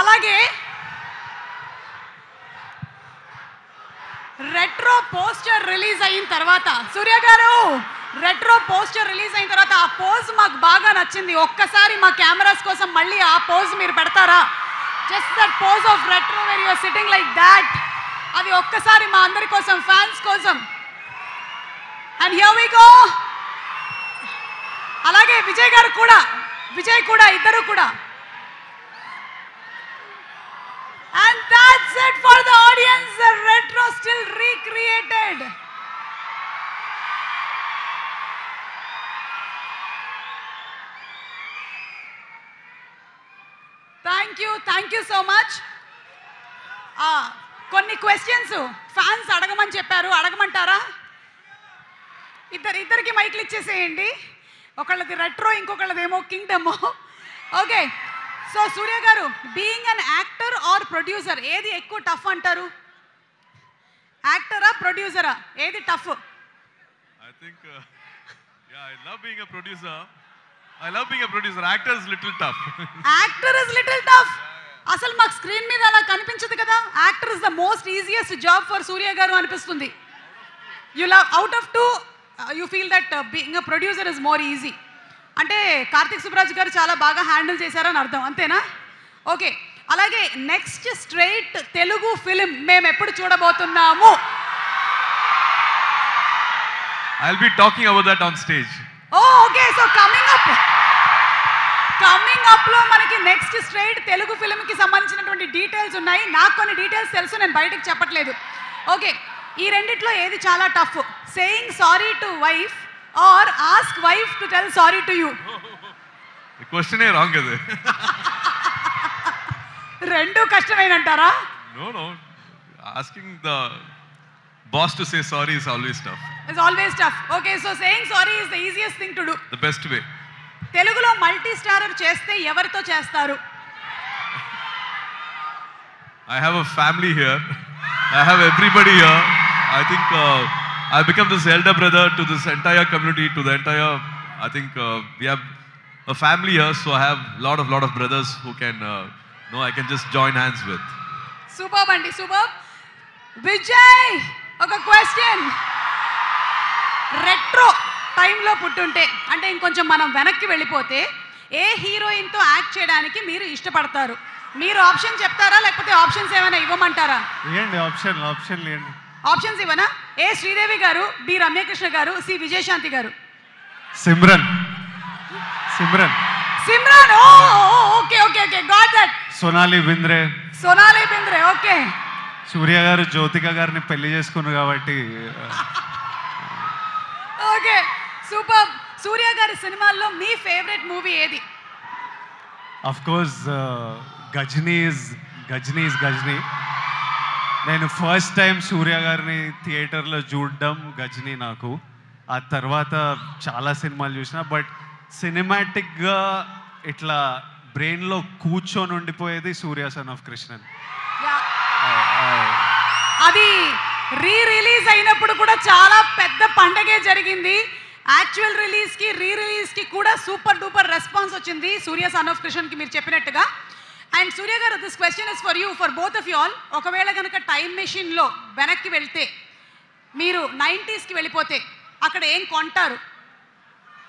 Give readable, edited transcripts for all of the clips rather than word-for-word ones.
అలాగే retro poster release అయిన తర్వాత సూర్య గారు రెట్రో పోస్టర్ రిలీజ్ అయిన తర్వాత ఆ పోజ్ మాకు బాగా నచ్చింది. ఒక్కసారి మా కెమెరాస్ కోసం మళ్ళీ ఆ పోజ్ మీరు పెడతారా? Just that pose of retro where you are sitting like that. అది ఒక్కసారి మా అందరి కోసం, ఫ్యాన్స్ కోసం. And here we go. అలాగే విజయ్ గారు కూడా, విజయ్ కూడా, ఇద్దరు కూడా. And that's it for the audience. The retro still recreated. Thank you so much. కొన్ని క్వశ్చన్స్ ఫ్యాన్స్ అడగమని చెప్పారు, అడగమంటారా? ఇద్దరికి మైక్లు ఇచ్చేసేయండి. ఒకళ్ళది రెట్రో, ఇంకొకళ్ళదేమో కింగ్డమ్. ఓకే, సో సూర్య గారు, being an actor are producer ఏది ఎక్కువ టఫ్ అంటారు? యాక్టరా ప్రొడ్యూసరా, ఏది tough? I think I love being a producer. Actor is little tough. Actor is little tough. అసలు మాకు స్క్రీన్ మీద అలా కనిపించదు కదా. Actor is the most easiest job for Suriya garu అనిపిస్తుంది. You love out of two you feel that being a producer is more easy. అంటే కార్తిక్ సుబ్రాజ్ గారు చాలా బాగా హ్యాండిల్ చేశారని అర్థం, అంతేనా? ఓకే, అలాగే నెక్స్ట్ స్ట్రైట్ తెలుగు ఫిలిం మేము ఎప్పుడు చూడబోతున్నాము? I'll be talking about that on stage. Okay, so coming up లో మనకి నెక్స్ట్ స్ట్రైట్ తెలుగు ఫిలిం కి సంబంధించినటువంటి డీటెయిల్స్ ఉన్నాయి. నాకు కొన్ని డీటెయిల్స్ తెలుసు, నేను బయటకు చెప్పట్లేదు. ఓకే, ఈ రెండిట్లో ఏది చాలా tough? Saying sorry to wife or ask wife to tell sorry to you? The question is wrong is it? రెండు కష్టమేనంటారా? No. Asking the boss to say sorry is always tough. It's always tough. Okay, so saying sorry is the easiest thing to do. The best way. తెలుగులో multi starrer చేస్తే ఎవరితో చేస్తారు? I have a family here. I have everybody here. I think I become this elder brother to this entire community, to the entire, I think we have a family here, so I have lot of brothers who can I can just join hands with. Superb andi, superb. Vijay, oka question. Retro టైంలో పుట్టుంటే, అంటే ఇంకొంచెం మనం వెనక్కి వెళ్ళిపోతే, ఏ హీరోయిన్తో act చేయడానికి మీరు ఇష్టపడతారు? మీరు ఆప్షన్ చెప్తారా, లేకపోతే ఆప్షన్స్ ఏమైనా ఇవ్వమంటారా? ఆప్షన్స్ ఇవ్వనా? ఏ శ్రీదేవి గారు, బి రమ్యకృష్ణ గారు, సి Vijayashanti garu. Simran. Okay, got that. Sonali Bendre. Okay. Suriya garu Jyothika గారిని పెళ్లి చేసుకున్నారు కాబట్టి. Okay, super. సూర్య గారి సినిమాల్లో మీ ఫేవరెట్ మూవీ ఏది? Of course Ghazni. నేను ఫస్ట్ టైం సూర్య గారిని థియేటర్లో చూడడం గజ్నీ నాకు. ఆ తర్వాత చాలా సినిమాలు చూసిన, బట్ సినిమాటిక్గా ఇట్లా బ్రెయిన్లో కూర్చొని ఉండిపోయేది సూర్య సన్ ఆఫ్ కృష్ణన్. అది రిలీజ్ అయినప్పుడు కూడా చాలా పెద్ద పండగే జరిగింది. యాక్చువల్ రిలీజ్కి, రిలీజ్కి కూడా సూపర్ డూపర్ రెస్పాన్స్ వచ్చింది సూర్య సన్ ఆఫ్ కృష్ణన్కి, మీరు చెప్పినట్టుగా. అండ్ సూర్య గారు, this question is for you, for both of you all. ఒకవేళ కనుక టైం మెషిన్లో వెనక్కి వెళ్తే, మీరు 90స్కి వెళ్ళిపోతే అక్కడ ఏం కొంటారు?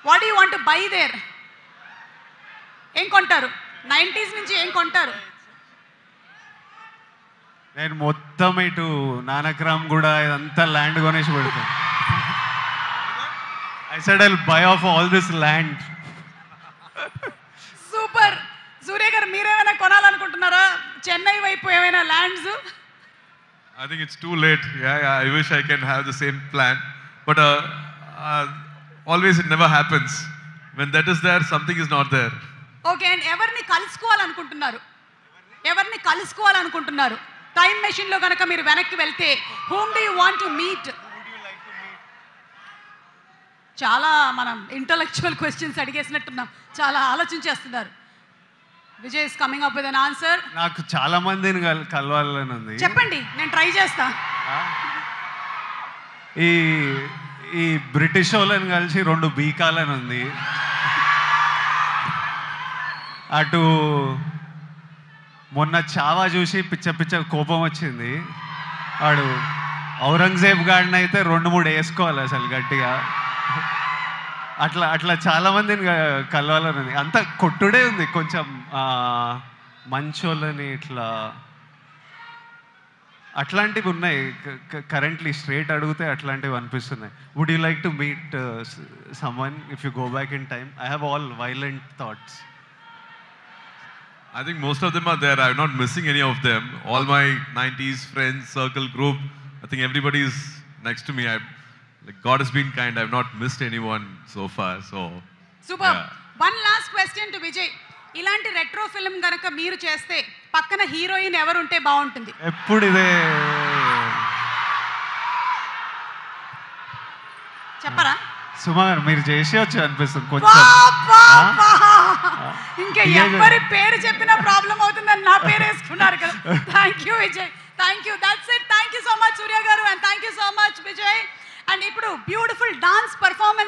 What do you want to by their? ఏం కొంటారు? 90s నుంచి ఏం కొంటారు? నేను మొత్తం ఇటు నానక్రామ్ కూడా ఇదంతా ల్యాండ్ కొనేసి పెడతాను. I said I'll buy off all this land. Super. Suriya garu, మీరేమైనా కొనాలనుకుంటున్నారా? చెన్నై వైపు ఏమైనా lands? I think it's too late. Yeah, I wish I can have the same plan, but always it never happens. When that is there, something is not there. Okay, and ఎవరిని కలుసుకోవాలనుకుంటున్నారు? Time మెషిన్లో కనుక మీరు వెనక్కి వెళ్తే, whom do you want to meet? చాలా మనం intellectual questions అడిగేసినట్టున్నాం, చాలా ఆలోచించేస్తున్నారు. Vijay is coming up with an answer. నాకు చాలా మందిని కలవాలని ఉంది. చెప్పండి, నేను ట్రై చేస్తా. ఈ బ్రిటిష్ వాళ్ళని కలిసి 2 బీకాలని ఉంది. అటు మొన్న చావా చూసి పిచ్చ పిచ్చ కోపం వచ్చింది. వాడు ఔరంగజేబ్ గాడిని అయితే 2-3 వేసుకోవాలి అసలు గట్టిగా. అట్లా అట్లా చాలామందిని కలవాలని ఉంది. అంత కొట్టుడే ఉంది. కొంచెం మంచోళ్ళని ఇట్లా అట్లాంటివి ఉన్నాయి కరెంట్లీ. స్ట్రేట్ అడిగితే అట్లాంటివి అనిపిస్తున్నాయి. Would you like to meet someone if you go back in time? I have all violent thoughts. I think most of them are there. I'm not missing any of them. All my 90s friends, circle, group, I think everybody is next to me. Like God has been kind. I've not missed anyone so far. So super. yeah. One last question to Vijay. ఇలాంటి retro film గనక మీరు చేస్తే పక్కన heroine ఎవరు ఉంటే బాగుంటుంది? ఎప్పుడు ఇదే చెప్పరా? సుమా గారు మీరు చేసేయచ్చు అనిపిస్తుంది కొంచెం. ఇంకా ఎవరి పేరు చెప్పినా ప్రాబ్లం అవుతుందని నా పేరు వేసుకున్నారు కదా. Thank you Vijay, thank you. That's it. Thank you so much Suriya garu and thank you so much Vijay. And ఇప్పుడు బ్యూటిఫుల్ డాన్స్ పర్ఫార్మెన్స్